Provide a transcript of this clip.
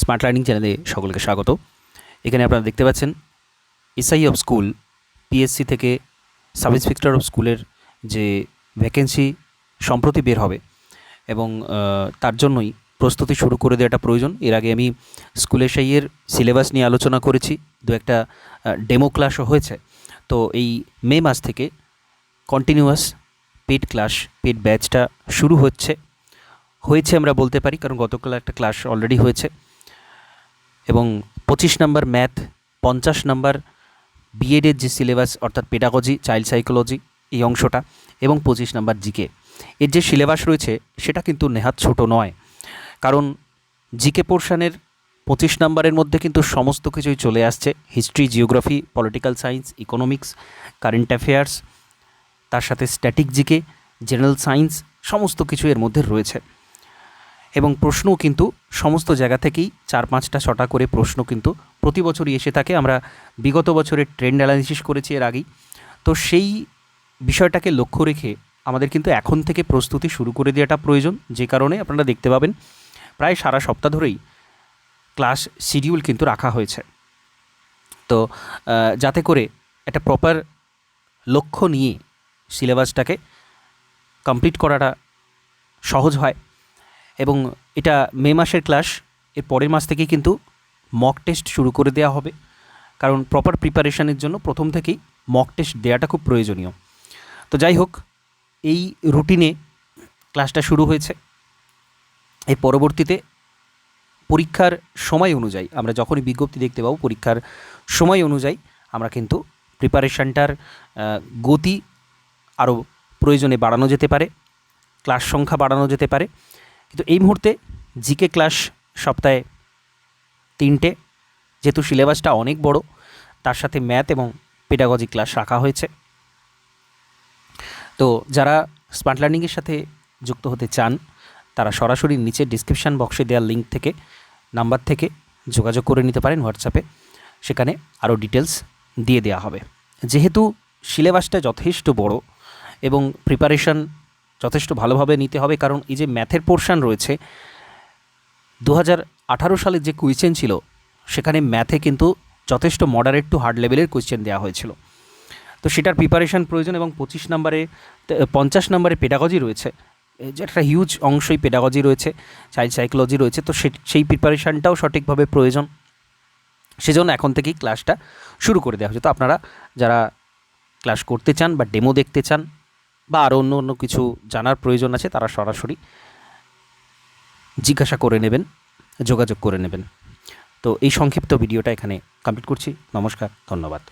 Smart learning চ্যানেলে সকলকে স্বাগত। এখানে আপনারা দেখতে পাচ্ছেন এসআই অফ স্কুল পিএসসি থেকে সাব ইন্সপেক্টর অফ স্কুলের যে ভ্যাকেন্সি সম্প্রতি বের হবে এবং তার জন্যই প্রস্তুতি শুরু করে দেওয়াটা প্রয়োজন। এর আগে আমি স্কুল এসআইয়ের সিলেবাস নিয়ে আলোচনা করেছি, দু একটা ডেমো ক্লাসও হয়েছে। তো এই মে মাস থেকে কন্টিনিউয়াস পেড ক্লাস, পেড ব্যাচটা শুরু হয়েছে আমরা বলতে পারি, কারণ গতকাল একটা ক্লাস অলরেডি হয়েছে। এবং 25 নম্বর ম্যাথ, 50 নম্বর বিএডের যে সিলেবাস অর্থাৎ পেডাগজি, চাইল্ড সাইকোলজি এই অংশটা, এবং 25 নম্বর জিকে এর যে সিলেবাস রয়েছে সেটা কিন্তু নেহাত ছোট নয়। কারণ জিকে পোর্শনের 25 নম্বরের মধ্যে কিন্তু সমস্ত কিছুই চলে আসছে, history, geography, political science, economics, current affairs, তার সাথে স্ট্যাটিক জিকে, জেনারেল সায়েন্স, সমস্ত কিছু এর মধ্যে রয়েছে। এবং প্রশ্নও কিন্তু সমস্ত জায়গা থেকেই 4-5টা 6টা করে প্রশ্ন কিন্তু প্রতি বছরই এসে থাকে। আমরা বিগত বছরের ট্রেন্ড অ্যানালিসিস করেছি এর আগেই। তো সেই বিষয়টাকে লক্ষ্য রেখে আমাদের কিন্তু এখন থেকে প্রস্তুতি শুরু করে দেওয়াটা প্রয়োজন, যে কারণে আপনারা দেখতে পাবেন প্রায় সারা সপ্তাহ ধরেই ক্লাস শিডিউল কিন্তু রাখা হয়েছে। তো যাতে করে একটা প্রপার লক্ষ্য নিয়ে সিলেবাসটাকে কমপ্লিট করাটা সহজ হয়। এবং এটা মে মাসের ক্লাস, এর পরের মাস থেকেই কিন্তু মক টেস্ট শুরু করে দেওয়া হবে, কারণ প্রপার প্রিপারেশানের জন্য প্রথম থেকেই মক টেস্ট দেওয়াটা খুব প্রয়োজনীয়। তো যাই হোক, এই রুটিনে ক্লাসটা শুরু হয়েছে। এর পরবর্তীতে পরীক্ষার সময় অনুযায়ী আমরা যখনই বিজ্ঞপ্তি দেখতে পাবো, পরীক্ষার সময় অনুযায়ী আমরা কিন্তু প্রিপারেশানটার গতি আরও প্রয়োজনে বাড়ানো যেতে পারে, ক্লাস সংখ্যা বাড়ানো যেতে পারে। কিন্তু এই মুহূর্তে জিকে ক্লাস সপ্তাহে 3টে, যেহেতু সিলেবাসটা অনেক বড়, তার সাথে ম্যাথ এবং পেডাগজি ক্লাস রাখা হয়েছে। তো যারা স্মার্ট লার্নিংয়ের সাথে যুক্ত হতে চান তারা সরাসরি নিচে ডিসক্রিপশান বক্সে দেওয়া লিঙ্ক থেকে, নাম্বার থেকে যোগাযোগ করে নিতে পারেন হোয়াটসঅ্যাপে, সেখানে আরও ডিটেলস দিয়ে দেওয়া হবে। যেহেতু সিলেবাসটা যথেষ্ট বড় এবং প্রিপারেশান যথেষ্ট ভালোভাবে নিতে হবে, কারণ এই যে ম্যাথের পোর্শান রয়েছে, 2018 সালের যে কোয়েশ্চেন ছিল সেখানে ম্যাথে কিন্তু যথেষ্ট মডারেট টু হার্ড লেভেলের কোয়েশ্চেন দেওয়া হয়েছিল। তো সেটার প্রিপারেশান প্রয়োজন। এবং 25 নম্বরে 50 নম্বরে পেডাগজি রয়েছে, যে একটা হিউজ অংশই পেডাগজি রয়েছে, চাইল্ড সাইকোলজি রয়েছে। তো সেই প্রিপারেশানটাও সঠিকভাবে প্রয়োজন, সেজন্য এখন থেকেই ক্লাসটা শুরু করে দেওয়া হয়েছে। তো আপনারা যারা ক্লাস করতে চান বা ডেমো দেখতে চান বা আরও অন্য কিছু জানার প্রয়োজন আছে, তারা সরাসরি জিজ্ঞাসা করে নেবেন, যোগাযোগ করে নেবেন। তো এই সংক্ষিপ্ত ভিডিওটা এখানে কমপ্লিট করছি। নমস্কার, ধন্যবাদ।